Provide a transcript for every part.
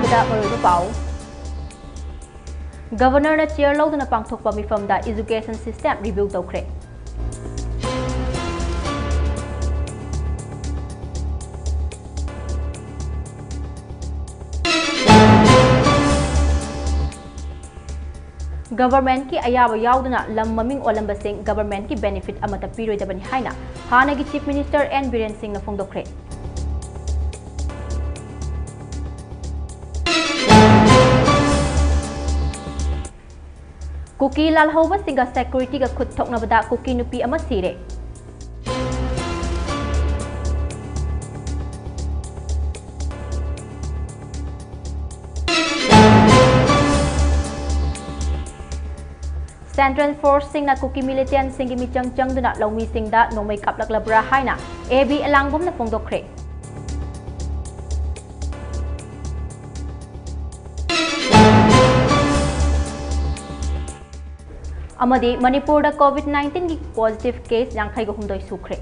ꯍꯧꯔꯛꯄꯗ ꯃꯔꯨꯑꯣꯏꯕ ꯄꯥꯎ ꯒꯕꯔꯅꯔꯅ ꯆꯤꯌꯔ ꯂꯧꯗꯨꯅ ꯄꯥꯡꯊꯣꯛꯄ ꯃꯤꯐꯝꯗ ꯑꯦꯖꯨꯀꯦꯁꯟ ꯁꯤꯁꯇꯦꯝ ꯔꯤꯚꯤꯌꯨ ꯇꯧꯈ꯭ꯔꯦ गवर्नमेंट की अयाब याउदना लम ममिंग ओलंबसिंग गवर्नमेंट की बेनिफिट अमता पीरोइदबनी हाइना हानागी chief minister N Biren Singh न फोंदोखरे कुकी लालहौबा सिंगा सिक्योरिटी का खुद थोकनबदा कुकी नुपी अमा सिरे सेंट्रल फोर्स सिंगना कुकी मिलिटेंट सिंगी मिचंग चंगदुना लौमी सिंगदा नोमै कापलकलब्रा हाइना एबी एलांगबम न फोंदोखरे अमदी मणिपुर दा कोविड-19 की पॉजिटिव केस 53 सुखरे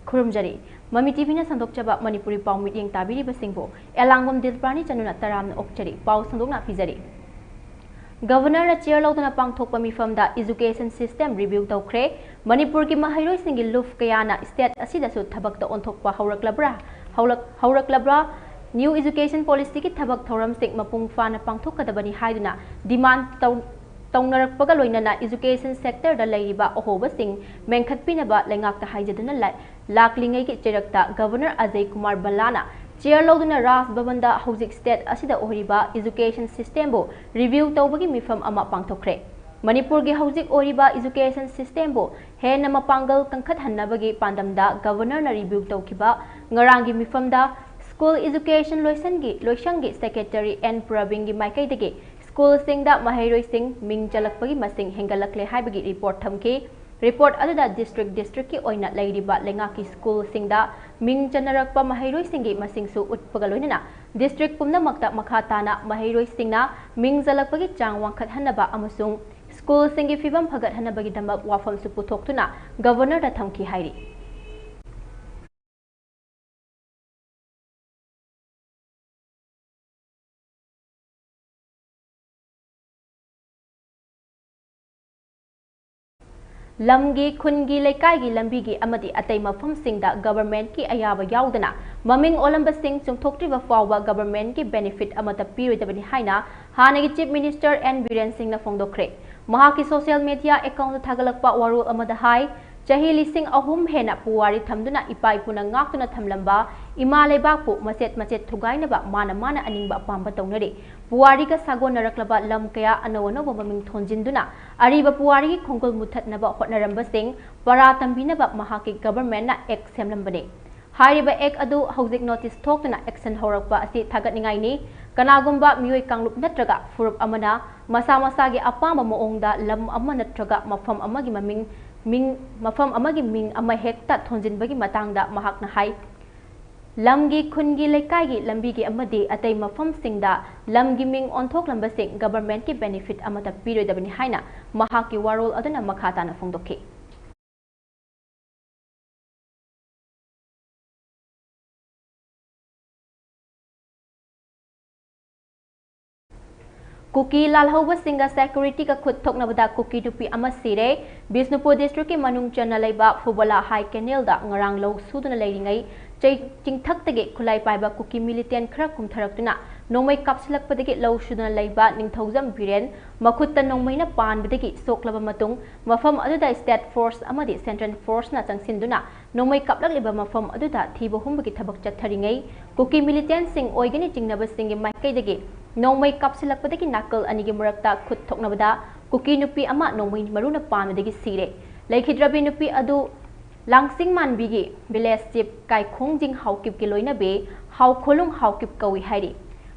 खुरुमजरी ममी टीवी ने संदोकचबा मणिपुरी पाउ मिटिंग ताबिरिबसिंगबो एलांगबम दिलपरानी चनुना तराम ओक्चरी पाउ संदोकना पिजरी गवर्नर ने चेयर लौदना पांगथोकपा मिफमदा एजुकेशन सिस्टम रिव्यू तौखरे मणिपुर की महैरोई सिंगी लुफ कयाना स्टेट असिदसु थबकता ओंथोकपा हौरक्लब्रा न्यू एजुकेशन पॉलिसी की थबक थौरम सिंग मपुंग फाना पांगथोकदबनी हाइदुना डिमांड तौनरकपगा लोइनना एजुकेशन सेक्टर दा लैरिबा अहोबसिंग मेंखतपिनबा लेंगाकता हाइजदुना लाकलिंगै की चिरकता गवर्नर अजय कुमार बल्लाना चेयर लौदुना राज भवन दा हौजिक स्टेट असिदा ओहिबा एजुकेशन सिस्टम बो रिव्यू तौबगी मिफम अमा पांगथोखरे मणिपुर की हौजिक ओहिबा एजुकेशन सिस्टम बो हेन मपांगल कंखतहन्नबगी पांदमदा गवर्नर ना रिव्यू तौखिबा ngaranggi मिफमदा स्कूल एजुकेशन लोइसंगी सेक्रेटरी एन प्रवीण माइकैदगी स्कूल सिंगदा महैरोई सिंग मिंग चलकपगी मसिंग हेंगलकले हाइबगी रिपोर्ट थमकी रिपोर्ट अदुदा डिस्ट्रिक्ट की ओइना लैरिबा लेंगाकी स्कूल सिंगदा मिंग चनरकपा महैरोई सिंगी मसिंगसु उत्पगा लोइनना डिस्ट्रिक्ट पुमनमक्ता मखा ताना महैरोई सिंगना मिंग चलकपगी चांग वांखतहन्नबा अमसुंग स्कूल सिंगी फिबम फगतहन्नबगी दमक वाफमसु पुथोक्तुना गवर्नर दा थमकी हाइरी लमगी खुनगी लेकाईगी लंबीगी अमदी अतै मफमसिंगदा गवर्नमेंट की अयाबा याउदना ममिंग ओलंबसिंग चुंगथोक्ट्रिबा फावबा गवर्नमेंट की बेनिफिट अमता पीरोइदबनी हाइना हानागी chief minister N Biren Singh न फोंदोखरे महाकी सोशल मीडिया अकाउंट थागलकपा वारुल अमदा हाई चाही लिसिंग अहुम हेना पुवारी थमदुना इपाई पुना गाक्तुना थमलंबा इमा लेबाकपु मचेत मचेत थुगाइनबा माना अनिंगबा पांबा तौनरे पुवारी का सागोनरकलबा लम कया अनौ अनौबा ममिंग थोंजिंदुना अरिबा पुवारी की खोंगुल मुथतनबा होटनरंबसिंग परा तंबिनबा महाकी गवर्नमेंट ना एक सेमलंबने हारिबा एक अदु हौजिक नोटिस थोक्तुना एक्शन हौरकपा असि थागतनिंगाइनी कनागुंबा मियोय कांगलुप नत्रगा फुरुप अमना मसा मसागी अपामा मोओंगदा लम अमा नत्रगा मफम अमगी मफम अमगी मिंग अमा हेक्ता थोंजिनबगी मतांगदा महाकना हाई लमगी खुनगी लेकाईगी लंबीगी अमदी अतै मफमसिंगदा लमगी मिंग ओंथोकलंबसिंग गवर्नमेंट की बेनिफिट अमता पीरोइदबनी हाइना महाकी वारोल अदुना मखाताना फोंदोखी कुकी लालहौबा सिंगा सिक्योरिटी का खुद थोकनबदा कुकी टुपी अमा सिरे बिष्णुपुर डिस्ट्रिक्ट की मनुंग चना लैबा फुबला हाई कैनेल दा ngarang लो सुदुना लैरिंगै चिंगथक्तगे खुलाई पाइबा कुकी मिलिटेंट खरा कुमथरक्तुना नोमै कापसिलकपदगे लो सुदुना लैबा निंगथौजम बिरेन मखुत्ता नोमैना पानबदगी सोक्लबा मतुंग मफम अदुदा स्टेट फोर्स अमदी सेंट्रल फोर्स ना चंगसिंदुना नोमै कापलकलिबा मफम अदुदा थीबा हुंबगी थबक चथरिंगै कुकी मिलिटेंट सिंग ओइगनि चिंगनबसिंगी माइकैदगे नोमै कापसिलकपदगी नाकल अनिगी मरक्ता खुद थोकनबदा कुकी नुपी अमा नोमै मरुना पानबदगी सिरे लैखिद्रबी नुपी अदु लांगसिंग मानबीगी विलेज चिप काइखोंजिंग हाउकिप की लोइनबे हाउ खोलुंग हाउकिप कवि हाइरी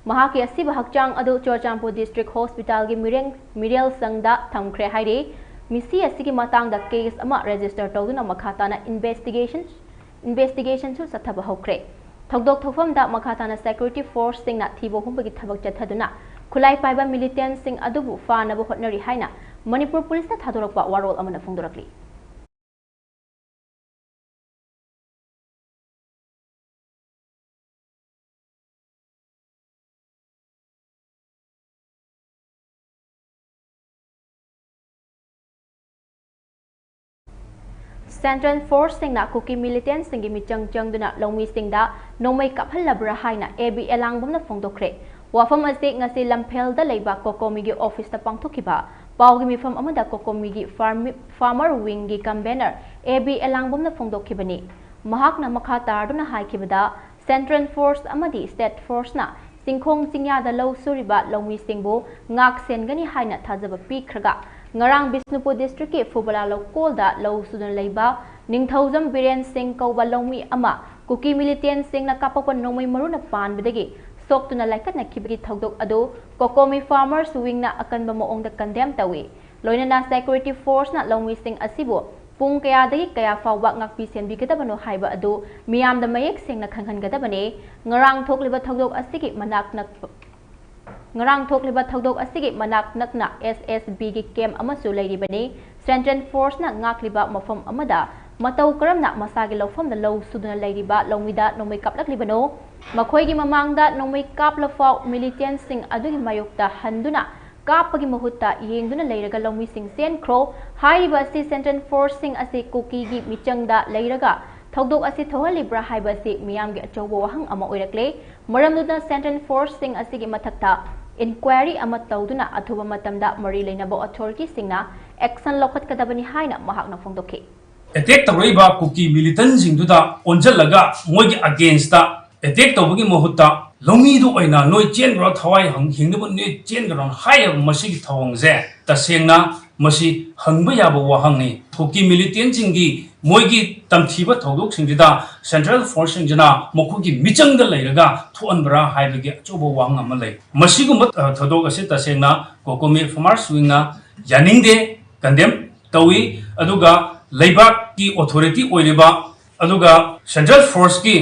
महाकी असिब हकचांग अदु चोरचांपुर डिस्ट्रिक्ट हॉस्पिटल की मिरेल संगदा थमख्रे हाइरी मिसी असिगी मतांगदा केस अमा रजिस्टर तौदुना मखाताना इन्वेस्टिगेशन सु सथब हौख्रे थौदोक थौफमदा मखाताना सिक्योरिटी फोर्स सिंगना थीबो हुंबगी थबक चथदुना खुलाई पाइबा मिलिटेंट सिंग अदुबु फानबो होटनरी हाइना मणिपुर पुलिस ना थादोरकपा वारोल अमना फोंदोरकली Central Force सिंगना कुकी मिलिटेंट सिंगी मिचंग चंगदुना लौमी सिंगदा नोमै काफहल्लब्रा हाइना एबी एलांगबमना फोंदोखरे वाफम असे ngasi लम्फेलदा लेबा कोकोमीगी ऑफिसता पांगथोखिबा पाउगी मिफम अमदा कोकोमीगी फार्मर विंगी कन्वेनर एबी एलांगबमना फोंदोखिबनी महाकना मखा तारदुना हाइखिबदा सेंट्रल फोर्स अमदी स्टेट फोर्सना सिंखोंग चिंयादा लौ सुरिबा लौमी सिंगबो ngak सेनगनी हाइना थाजबा पीखरगा ngarang Bisnupur district ke Fubala lokol da lau sudan leiba ningthaujam Biren Singh kauba longmi ama kuki militant Singh na kapakwan nomai maruna pan bidagi soktuna laikat na kibigi thaudok ado kokomi farmers wing na akan ba moong da condemn tawi loina na security force na longmi Singh asibo pung kaya dagi kaya fawba ngakpi senbi gadabano haiba ado miyam da mayek Singh na khanghan gadabane ngarang thokliba thaudok asigi manak na ngarang thokliba thaudok asigi manak nakna SSB gi kem amasu leiribani Central Force na ngakliba mafam amada matau karamna masagi lawfam da law suduna leiriba longwida nomai kaplaklibano makhoi gi mamangda nomai kaplafau militant sing adugi mayokta handuna kapagi mahutta yengduna leiraga longmi sing sen kro hairiba si Central Force sing asi kuki gi michangda leiraga thaudok asi thohalibra haiba si miyam gi achobo wahang ama oirakle maramduna Central Force sing asi gi mathakta inquiry ama tauduna athuba matamda mari leinabo authority singna action lokhat kadabani haina mahakna phongdokhe attack tawriba kuki militant singduda onjalaga moigi against ta attack tawbagi mohutta lomi du oina noi chen ro thawai hingdu ne chen ron haya masigi thawangje tasengna masi hangba yabo wahangni kuki militant singi moigi tamthiba thodok singida Central Force singjana mokugi michangda leiraga thuanbra haibagi chobo wang amalai masigumba thodok ase tasengna kokomi farmers wingna yaningde condemn tawi aduga leibak ki authority oiriba aduga Central Force ki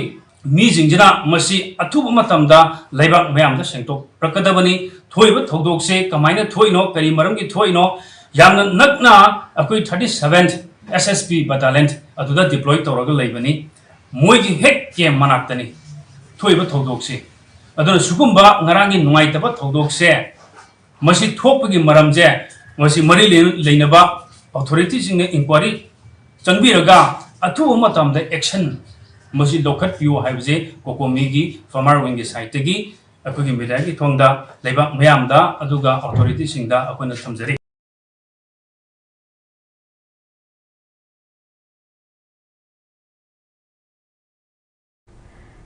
mi jingjana masi athuba matamda leibak mayamda sengtok prakadabani thoiba thodok se kamaina thoino kari maramgi thoino yamna nakna akoi 37th SSP battalion aduda deploy tawraga leibani moigi hek kem manaktani thoiba thodok se aduna sugumba ngarangi nuaitaba thodok se masi thopagi maramje masi mari leinaba authority singna inquiry changbiraga athuba matamda action masi lokhat piu haibje kokomi gi farmer wing gi site gi akogi media gi thongda leiba mayamda aduga authority singda akona thamjari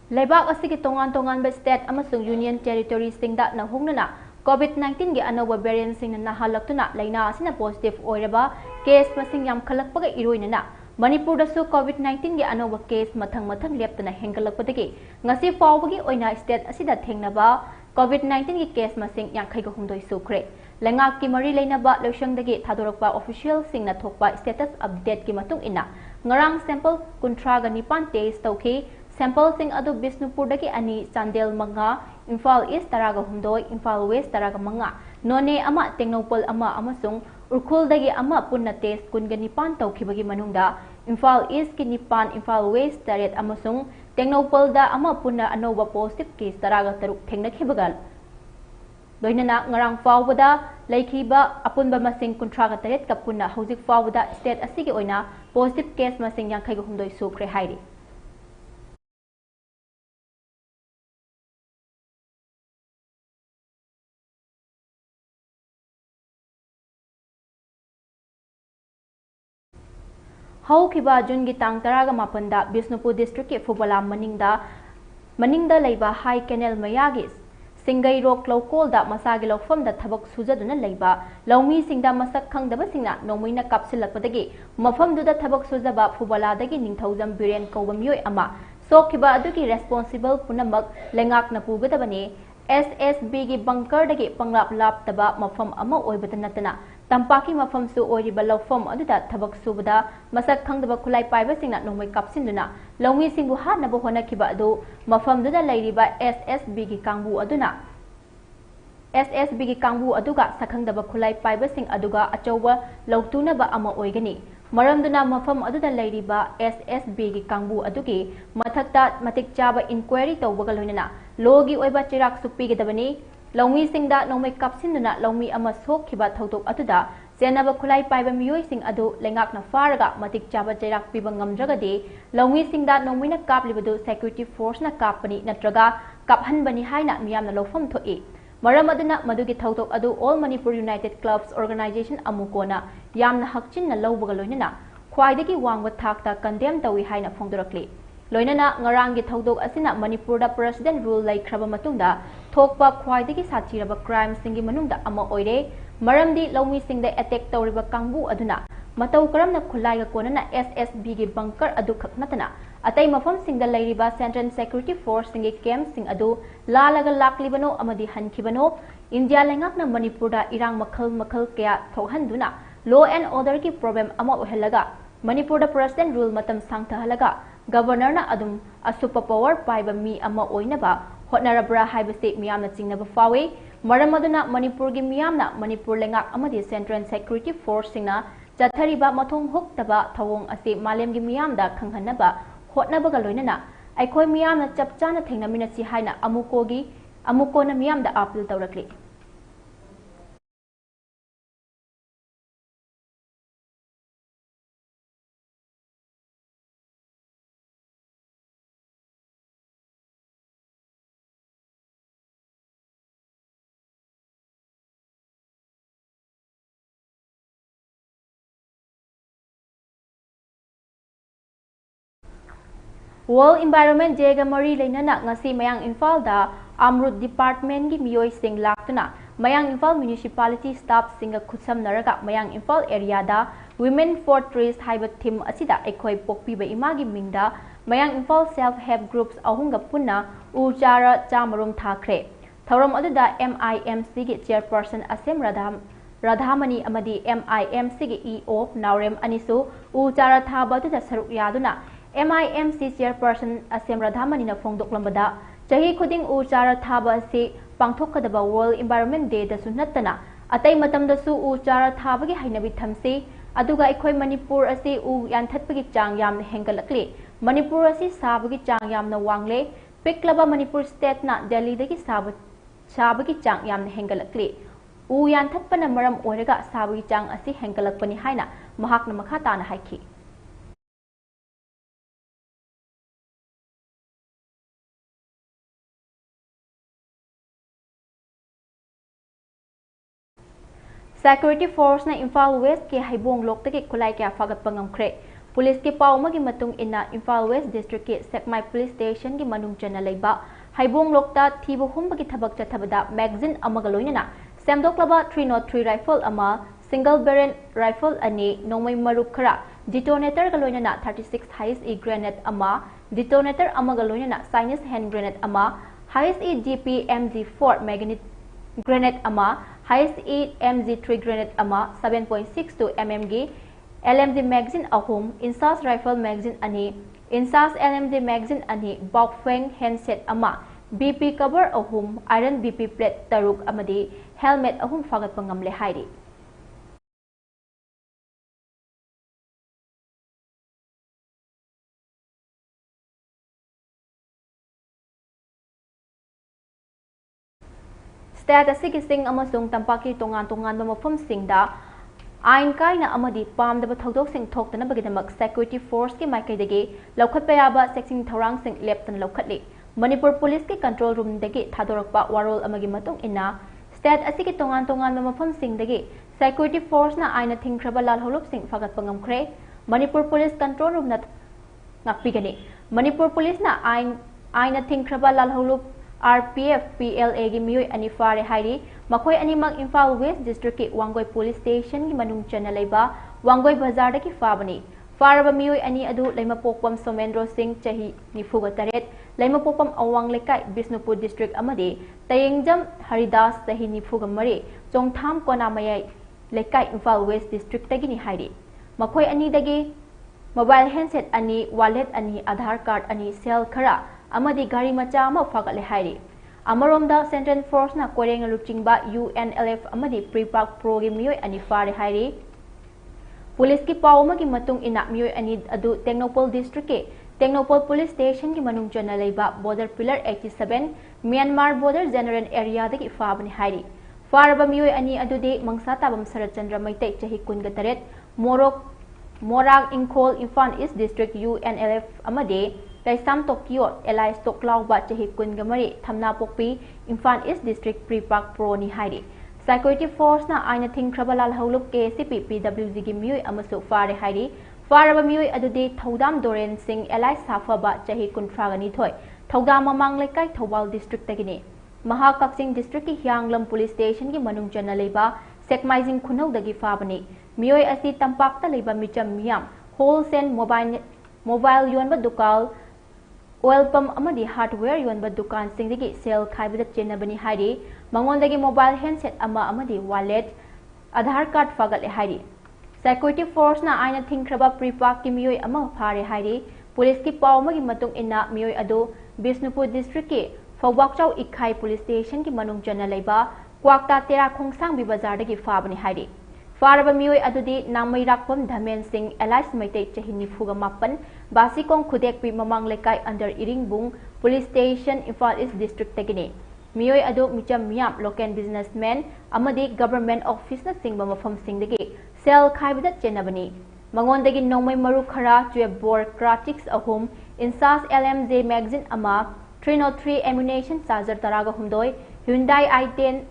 Leibak asigi tongan ba state amasung union territory singda na hungnana COVID-19 gi anoba variant singna nahalaktuna laina asina positive oiraba case masing yam khalakpaga iroinana Manipur da su COVID-19 gi anoba case mathang leptana hengalakpadagi ngasi fawbagi oina state asida thengnaba COVID-19 gi case masing yankhai ga humdoi sukre lengak ki mari leinaba loshangdagi thadorakpa official singna thokpa status update ki matung ina ngarang sample kuntra ga nipan test tawki sample sing adu Bisnupur dagi ani Chandel manga Imphal East taraga humdoi Imphal West taraga manga none ama Tengnopal ama amasung Urkhul dagi ama punna test kunga nipan tawkhibagi manungda Imphal East ki nipan Imphal West taret amasung Tengnopal da ama punna anoba positive case taraga taruk thengnakibagal doinana ngarang fawbada laikhiba apunba masing kuntra ga taret ka punna hojik fawbada state asigi oina positive case masing yankhai ga humdoi sukre hairi Haukiba Jungi Tang Taraga Mapanda Bisnupur district ke Fubala maningda leiba high canal mayagis Singai Rock Lokol da masagi lawfam da thabak sujaduna leiba lawmi singda masak khangdaba singna nomuina kapsilakpadagi mafam du da thabak sujaba Fubala dagi ningthaujam Biren kauba miyoi ama sokiba adugi responsible punamak lengak na pugadabani SSB gi bunker dagi panglap lap taba mafam ama oibata natana Tampaki mafamsu oiriba lawfam aduda thabak subada masak khangdaba khulai paiba singna nomai kapsinduna lawmi singbu hatnaba honakhiba adu mafamduda lairiba SSB gi kangbu aduna SSB gi kangbu aduga sakhangdaba khulai paiba sing aduga achauba lawtunaba ama oigani maramduna mafam aduda lairiba SSB gi kangbu adugi mathakta matik chaba inquiry tawbaga loinana logi oiba chirak supi gedabani Lawmi singda nomai kapsinduna lawmi ama sokhiba thodok aduda senaba khulai paiba miyoi sing adu lengakna faraga matik chaba chairak piba ngamdragadi lawmi singda nomina kaplibadu security force na kapani natraga kaphanbani haina miyamna lofam thoi maram aduna madugi thodok adu All Manipur United Clubs Organization amukona yamna hakchinna lawbaga loinana khwaidagi wangwa thakta condemn tawi haina phongdorakli Loinana ngarangi thodok asina Manipurda president rule laikhraba matungda thokpa khwaidagi sathiraba crime singi manungda ama oire maramdi lawmi singda attack tawriba kangbu aduna matau karamna khulaiga konana SSB gi bunker adu khaknatana atai mafam singda lairiba Central Security Force singi camp sing adu lalaga laklibano amadi hankhibano India lengakna Manipurda irang makhal kaya thohanduna law and order ki problem ama ohelaga Manipurda president rule matam sangthahalaga Governor na adum a superpower paiba mi ama oinaba hotnarabra haibase miyamna chingnaba fawe maramaduna Manipur gi miyamna Manipur lengak amadi Central Security Force singna chathariba mathong hoktaba thawong ase malem gi miyamda khanghanaba hotnaba ga loinana aikhoi miyamna chapchana thengnamina si haina amukona miyamda appeal tawrakli World Environment Day ga mari leinana ngasi mayang Imphal da Amrut Department gi miyoi sing laktuna mayang Imphal Municipality staff singa khutsam naraga mayang Imphal area da Women for Trees haiba theme asida ekhoi pokpiba imagi mingda mayang Imphal self help groups ahunga punna uchara chamarum thakre thorom aduda MIMC gi chairperson Asem Radhamani amadi MIMC gi EO Naurem anisu uchara thaba aduda saruk yaduna MIMC chairperson Asem Radhamani na phongdoklambada chahi khuding uchara thaba ase pangthokadaba World Environment Day da sunatana atai matamda su uchara thaba gi hainabi thamse aduga ekhoi Manipur ase u yanthatpagi chang yamna hengalakle Manipur ase sabagi chang yamna wangle piklaba Manipur state na Delhi dagi sabagi chang yamna hengalakle u yanthatpana maram oiraga sabagi chang ase hengalakpani haina mahakna makha tana haiki Security Force na Imphal West ke haibong loktagi khulai kya fagat pangamkhre Police ke pauma gi matung ina Imphal West District ke Sekmai Police Station gi manung chana leiba haibong lokta thibu humba gi thabak chathabada magazine amaga loinana semdoklaba 303 rifle ama single barrel rifle ani nomai maruk khara detonator ga loinana 36 highest e grenade ama detonator amaga loinana Chinese hand grenade ama highest e GP MG4 magnet grenade ama highest 8 MG3 grenade ama 7.62 mmg LMG magazine ahum insas rifle magazine ani insas LMG magazine ani Baofeng handset ama BP cover ahum iron BP plate taruk amadi helmet ahum fagat pangamle hairi State asigi sing amasung tampaki tongan mafam singda ain kaina amadi pamdaba thodok sing thoktana bagidamak security force ki maikaidagi laukhatpa yaba section thorang sing leptan laukhatli Manipur police ki control room dagi thadorakpa warol amagi matung ina state asigi tongan mafam singdagi security force na aina thingkraba lal holup sing fagat pangamkhre Manipur police control room na ngakpigani Manipur police na aina thingkraba lal holup RPF PLA gi miyoi ani fare hairi makhoi animak Imphal West District ki Wangoi Police Station gi manung chana leiba Wangoi Bazar da ki fabani faraba miyoi ani adu leima pokpam Somendro Singh chahi nifuga taret leima pokpam Awang Lekai Bisnupur District amadi Tayengjam Haridas chahi nifuga mari Chongtham Kona Mayai लेकाई Imphal west district तगिनी हाइरी मखोई अनि दगी mobile handset अनि wallet अनि आधार card अनि cell खरा अमदी गाड़ी मचा अमा फागले हाइरी अमरोमदा central force ना कोरेंग लुचिंगबा UNLF अमदी प्रीपाक प्रो गी मियोय अनि फारे हाइरी पुलिस की पाव अमगी मतुंग इना मियोय अनि अदु टेक्नोपोल डिस्ट्रिक्ट के टेक्नोपोल पुलिस स्टेशन की मनुंग चना लेबा border pillar 87 Myanmar border general area दगी फाबनी हाइरी फारबा मियोय अनि अदुदे मंगसा ताबम शरदचंद्र मैतै चही कुनगा तरेत मोराग इंखोल इम्फाल ईस्ट डिस्ट्रिक्ट UNLF अमदे कैसाम टोक्यो एलाइस टोक्लाउबा चही कुनगा मरी थमना पोकपी Imphal east district PREPAK pro नि हाइरी सिक्योरिटी फोर्स ना आइना थिंख्रबा लालहौलुप KCP PWG गी मियोय अमसु फारे हाइरी फारबा मियोय अदुदे थौदाम दोरेन सिंह एलाइस साफाबा चही कुनफ्रागनी थोय थौदाम ममांग लेकाई थौबाल डिस्ट्रिक्ट तगिने महाकक्सिंग डिस्ट्रिक्ट की हियांगलम पुलिस स्टेशन की मनुंग चना लेबा सेकमाइजिंग खुनौदगी फाबनी मियोय असी तंपाक्ता लेबा मिचम मियाम होलसेल मोबाइल योनबा दुकान ऑयल पंप अमदी हार्डवेयर योनबा दुकान सिंगदगी सेल खाइबदा चेनबनी हाइरी मंगोंदगी मोबाइल हैंडसेट अमा अमदी वॉलेट आधार कार्ड फागले हाइरी सिक्योरिटी फोर्स ना आइना थिंख्रबा प्रीपाक की मियोय अमा फारे हाइरी पुलिस की पावमगी मतुंग इना मियोय अदो बिष्णुपुर डिस्ट्रिक्ट के फौबाकचाउ इखाई पुलिस स्टेशन की मनुंग चना लेबा क्वाक्ता तेरा खोंगसांग बाजार फाबनी हाइरी फारबा मियोय अदुदी नामैराकपम धमेन सिंह एलाइस मैतै चही निफुगा मापन बासिकोंग खुदेकपी ममांग लेकाई under Iringbung police station Imphal east district तगिने मियोय अदो मिचम मियाम लोकल बिजनेसमैन अमदी गवर्नमेंट ऑफिस ना सिंगबा मफम सिंगदगी सेल खाइबदा चेनबनी मंगोंदगी नौमै मरु खरा ट्वेब बोर क्राटिक्स अहोम इंसास LMJ मैगजीन अमा 303 एम्यूनेशन चार्जर तरागा हुंदोय Hyundai i10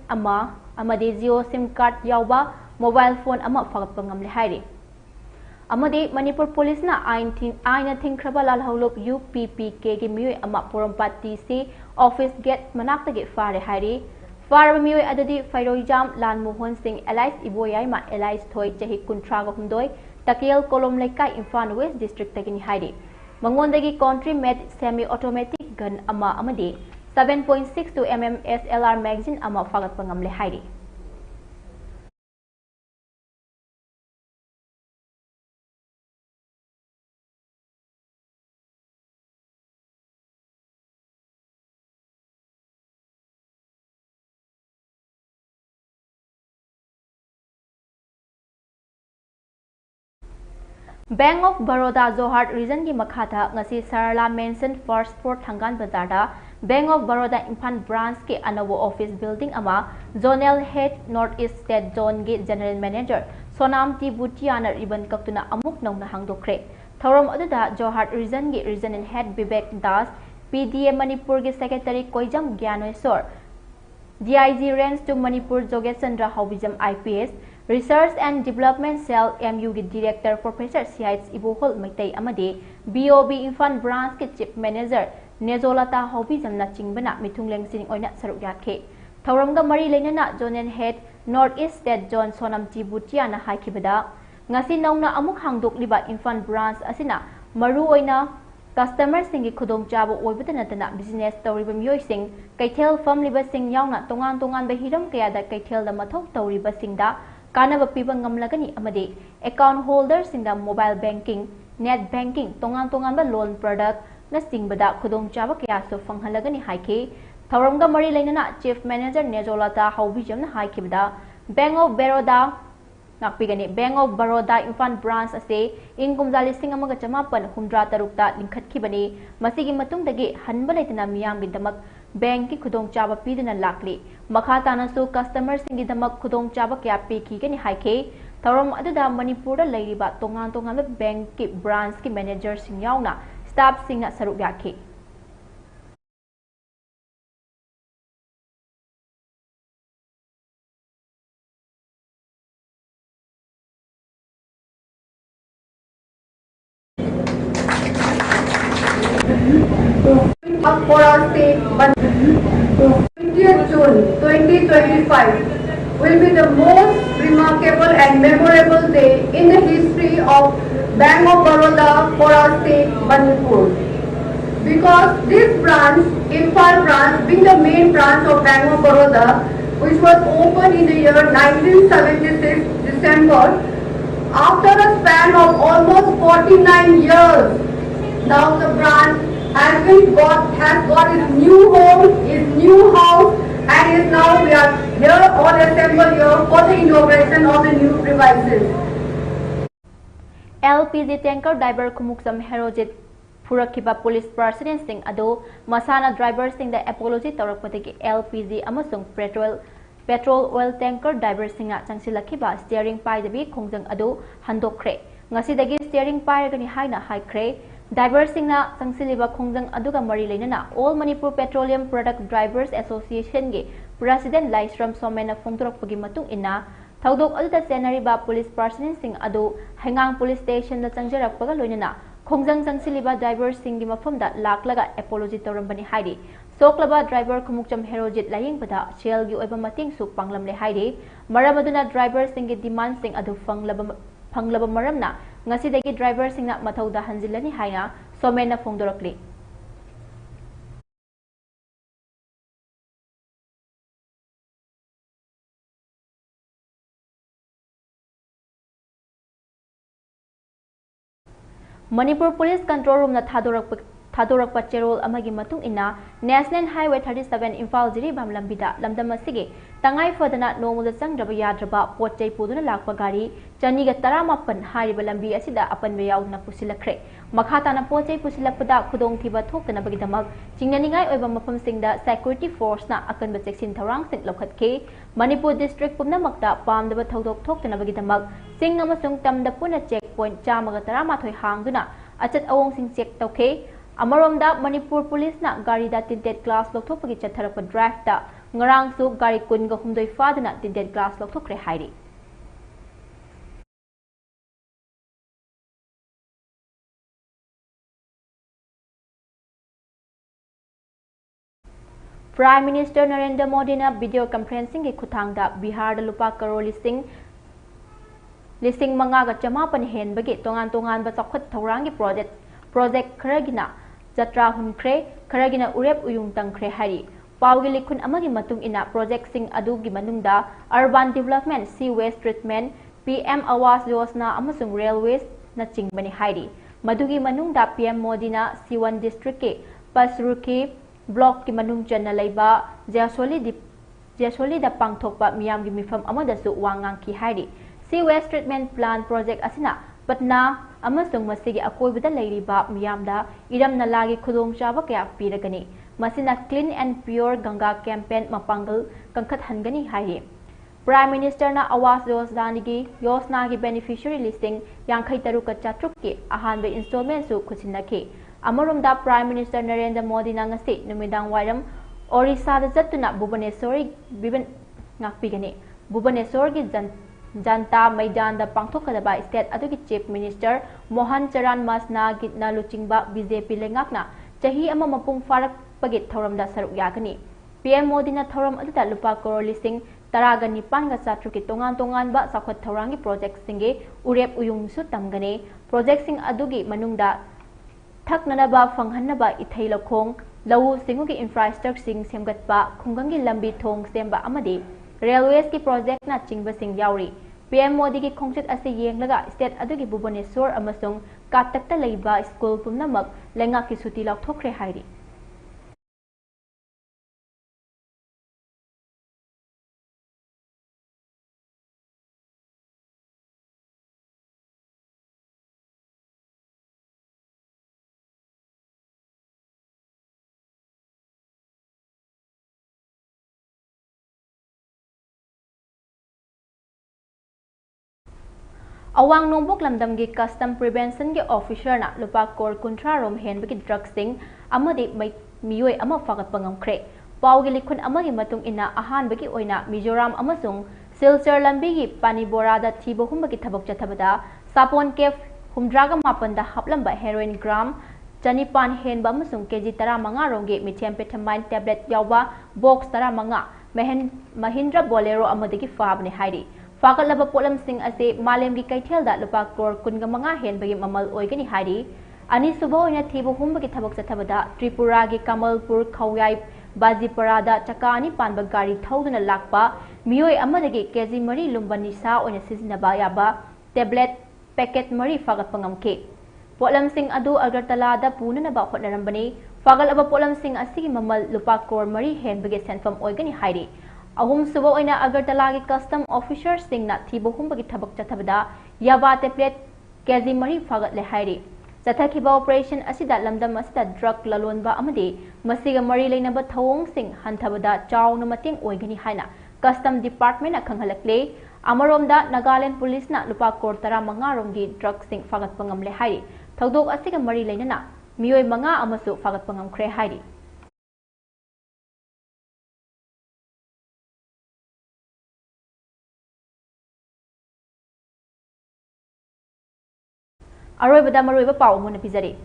अमदी जियो सिम कार्ड यावबा मोबाइल फोन अमा फगप ngamle हाइरी अमदी मणिपुर पुलिस ना आइन थिंख्रबा लालहौलुप UPPK की मियोय अमा पोरमपात TC ऑफिस गेट मनाक्तगे फारे हाइरी फारबा मियोय अददी फैरोइजाम लाल मोहन सिंह एलाइस इबोयाइमा एलाइस थोय चही कुंट्रागा हुंदोय तकेल कोलम लेकाई इम्फाल वेस्ट डिस्ट्रिक्ट तगिनी हाइरी मंगोंदगी country made semi automatic gun अमा अमदी 7.62 mm SLR मैगजीन अमा फगप ngamle हाइरी bank of Baroda Jorhat region की मखाता ngasi Sarala mansion first floor Thangal Bazar bank of Baroda Imphal branch के अनव ऑफिस बिल्डिंग अमा zonal head north east state zone के जनरल मैनेजर सोनाम टी बुटियाना रिबन कक्तुना अमुक नौना हांगदोखरे थौरम अदुदा जोहाट रीजन के regional head Vivek Das PDA Manipur के secretary Koijam Gyaneshwar DIG range two Manipur जोगेश Chandra Haobijam IPS research and development cell MU की director professor CH Ibohal Meitei अमदे BOB इम्फाल ब्रांच के चीफ मैनेजर नेजोलता हाउबिजम चिंगबना मिथुंगलेंसिंग ओइना सरुक याखे थौरमगा मरी लेनना zonal head north east state zone Sonam चिबुटियाना हाइखिबदा ngasi नौना अमुक हांगदोकलिबा इम्फाल ब्रांच असिना मरु ओइना कस्टमर सिंगी खुदोंग चाबो ओइबता नतना बिजनेस तौरिबा मियोइसिंग कैथेल फमलिबा सिंग यावना तोंगान तोंगान बहिरम कयादा कैथेल दा मथौ तौरिबा सिंगदा कानब पीबा ngamlagani amade account holder singda mobile banking net banking tongan tongan ba loan product na singbada khudong chaba kya so fanghalagani haike thauramga mari lainana chief manager nejolata haubijam na haikibda bank of baroda nakpigani bank of baroda imphal branch ase ingkumjali singamaga chamapan humdra tarukta linkhatkibani masigi matungdagi hanba leitana miyam gidamak bank की खुदोंग चाबा पीदना लाकली मखा तानसु customer सिंगी दमक खुदोंग चाबा क्या पेकी गनि हाइखे थौरम अदुदा Manipur लैरिबा तोंगान तोंगान bank की branch की manager सिंग यावना staff सिंगना सरुक याखे For our state, but 20th June 2025 will be the most remarkable and memorable day in the history of Bank of Baroda for our state, Manipur. Because this branch, Imphal branch, being the main branch of Bank of Baroda, which was opened in the year 1976, December, after a span of almost 49 years, now the branch has got its new home, its new house, and is now we are here all assembled here for the inauguration of the new premises. LPG tanker driver Kumuksam Herojit Purakiba police personnel sing ado masana driver sing the apology taurakpadagi LPG amasung petrol oil tanker driver singa changsilakiba steering paidabi khongjang ado handokre ngasidagi steering pairagani haina haikre driver singna changsiliba khongjang aduga mari leinana All Manipur Petroleum Product Drivers Association ge president Laisram Somena phongdorakpagi matung inna Thaudok aduda senariba police personnel sing ado Hengang police station da changjarakpaga loinana Khongjang changsiliba driver singi mafamda laklaga apology tawrambani haidi soklaba driver Khumukcham Herojit layingbada shell gi oiba mating su panglamle haidi maramaduna driver singi demand sing adu phanglaba maramna ngasidagi driver singna mathauda hanjilani haina somena phongdorakli Manipur Police Control Room na Thadorakpa Cherol amagi matung ina National Highway 37 Imphal Jiribam lambida lamdam asige tangai fadana nomuda changdraba yadraba potchai puduna lakpa gari chaniga 18 hariba lambi asida apanbe yauna pusilakre makhatana potchai pusilakpada khudong thiba thoktana bagidamak chingnaningai oiba mafamsingda security force na akanba cheksin thorang sing lokhatke Manipur district pumnamakta pamdaba thodok thoktana bagidamak sing amasung tamda puna checkpoint chamaga 13 hangduna achat awong sing check tawke Amaromda Manipur Police na gari da tinted glass lokthopagi chatharapa drive da ngarang su gari kunga humdoi fadana tinted glass lokthokre hairi Prime Minister Narendra Modi na video conferencing ke khutangda Bihar da lupa crore listing manga ga chamapan hen bagi tongan ba chakhat thaurangi project kharagina Jatra Hunkre, Karagina Urep Uyung Tangkre Hari. Pawgi likhun amagi matung ina project sing adugi manungda urban development, sea-waste treatment, PM Awas Yojana amasung railways na chingbani hari. Madugi manungda PM Modi na C1 district ke Pasruki block ki manung channa laiba Jasoli da pangthokpa miyamgi mifam amadasu wangang ki hari. Sea-waste treatment plant project asina Patna amasung masigi akoibada lairiba miyamda iramna lagi khudongchaba kaya piragani masina clean and pure Ganga campaign mapangal kangkhat hangani hayi Prime Minister na Awas Yojana gi beneficiary listing 53 ki ahanbe installment su khusinaki amarumda Prime Minister Narendra Modi na ngasi numidang wairam Orissa da jatuna Bhubaneswar gi Janta Maidan da pangthokadaba state adugi chief minister Mohan Charan Masna gitna luchingba BJP lengakna chahi ama mapung farak pagit thoramda saruk yakani PM Modi na thoram aduda lupa crore listing taraga nipan ga satru ki tongan ba sakhwat thorangi project singe urep uyung su tamgane project sing adugi manungda thaknanaba phanghanaba ithai lakhong lawu singugi infrastructure sing semgatpa khungangi lambi thong semba amadi railways ki project na chingba sing yauri PM Modi ki khongchet ase yenglaga state adugi Bhubaneswar amasung Katakta leiba school pumnamak lenga ki suti laukthokre hairi Awang Nombok Lamdamgi Custom Prevention ge officer na lupa kor kuntra rom hen bagi drugs sing amadi miyoi ama fagat pangamkre pawgi likhun amagi matung ina ahan bagi oina Mizoram amasung Silchar lambi gi pani borada thibo humbagi thabak chathabada sapon kef humdraga mapanda haplamba heroin gram chanipan hen ba amasung kg 15 ronge methamphetamine tablet yawba box 15 Mahindra Bolero amadagi fabne hairi Fakalaba polam sing ase malem gi kaithel da lupa crore kunga manga hen bagi mamal oigani hari ani subo ina thibo humba gi thabak chathabada Tripura gi Kamalpur Khawyai Bajiparada Chakani Panba Gari Thousand Lakpa, Mio Amadagi Kezi Mari Lumbanisa on a Sisinaba tablet packet Mari Fagapangam K. Polam Sing Adu Agartalada Punanaba Hotarambani, Fagal of Polam Sing Asi Mamal Lupakor Mari Hen Bigasan from Oigani Heidi. Ahum Subo in Agartalagi custom officers sing not Tibo Humbagi Tabak Chatabada, Yaba tablet Kezi Mari Fagat Lehaidi. Satakiba operation asida lamdam asida drug lalonba amadi masiga mari lainaba thawong sing hantabada chaw na mating oigani haina custom department na khanghalakle amaromda Nagaland police na lupa kor tara manga romgi drug sing fagat pangamle hairi thawdok asiga mari lainana miyoi manga amasu fagat pangam khre hairi Aroibada maroiba pau muna pizari.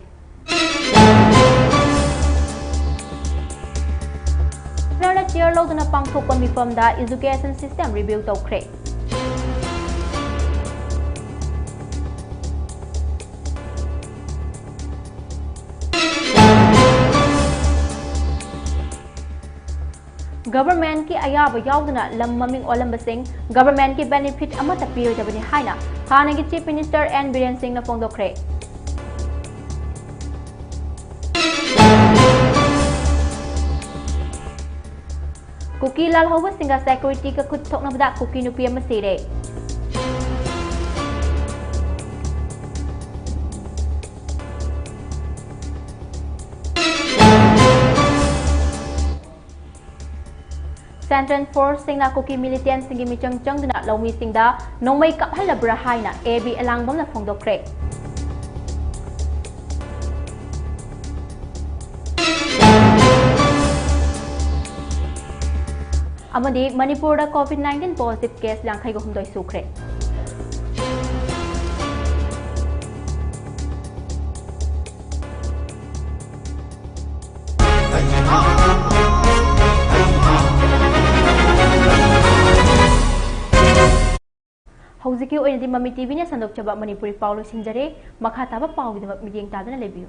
Nara chair lo na pangthokpa mifamda education system review tawkhre. Government ki ayaba yaudana lam maming olambasing government ki benefit amata pirodabani haina Hanagi Chief Minister and Biren Singh na Fongdokre. Kuki Lal Hawa Singa Security ka khud thok na bada Kuki Nupi Masire. Central Force Singna Kuki Militant Singi Michang Chang Duna Lomi Singda Nong May Kaphala Brahaina AB ELANGBAM na Fongdokre. Amadi Manipur da COVID-19 positive case lang kay Humdoy Sukre. Hausikio oina di Mami TV na sandok chaba Manipuri Paulo Sinjare makhataba pawidam midyeng tadana lebiyo.